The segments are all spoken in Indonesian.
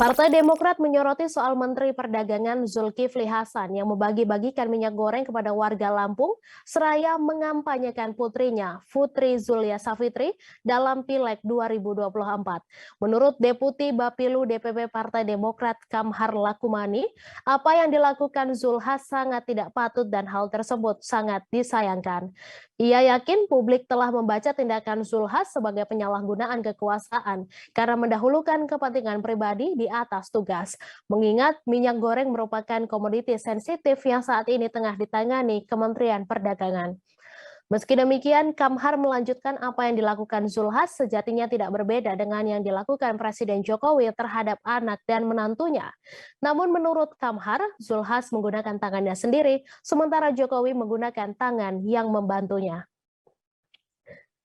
Partai Demokrat menyoroti soal Menteri Perdagangan Zulkifli Hasan yang membagi-bagikan minyak goreng kepada warga Lampung seraya mengampanyekan putrinya, Putri Zulya Savitri, dalam Pileg 2024. Menurut Deputi Bapilu DPP Partai Demokrat Kamhar Lakumani, apa yang dilakukan Zulhas sangat tidak patut dan hal tersebut sangat disayangkan. Ia yakin publik telah membaca tindakan Zulhas sebagai penyalahgunaan kekuasaan karena mendahulukan kepentingan pribadi di atas tugas. Mengingat minyak goreng merupakan komoditi sensitif yang saat ini tengah ditangani Kementerian Perdagangan. Meski demikian, Kamhar melanjutkan apa yang dilakukan Zulhas sejatinya tidak berbeda dengan yang dilakukan Presiden Jokowi terhadap anak dan menantunya. Namun menurut Kamhar, Zulhas menggunakan tangannya sendiri, sementara Jokowi menggunakan tangan yang membantunya.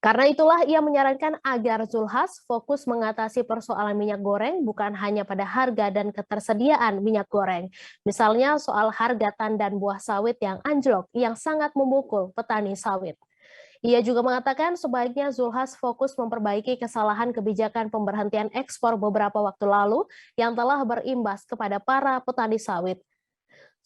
Karena itulah ia menyarankan agar Zulhas fokus mengatasi persoalan minyak goreng bukan hanya pada harga dan ketersediaan minyak goreng. Misalnya soal harga tandan buah sawit yang anjlok yang sangat memukul petani sawit. Ia juga mengatakan sebaiknya Zulhas fokus memperbaiki kesalahan kebijakan pemberhentian ekspor beberapa waktu lalu yang telah berimbas kepada para petani sawit.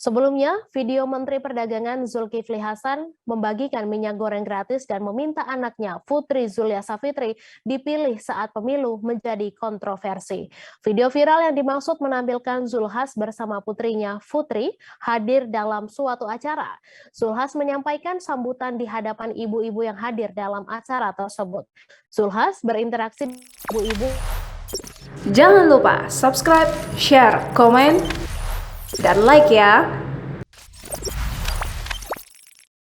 Sebelumnya, video Menteri Perdagangan Zulkifli Hasan membagikan minyak goreng gratis dan meminta anaknya, Putri Zulya Savitri, dipilih saat pemilu menjadi kontroversi. Video viral yang dimaksud menampilkan Zulhas bersama putrinya, Putri, hadir dalam suatu acara. Zulhas menyampaikan sambutan di hadapan ibu-ibu yang hadir dalam acara tersebut. Zulhas berinteraksi dengan ibu-ibu. Jangan lupa subscribe, share, komen, dan like ya.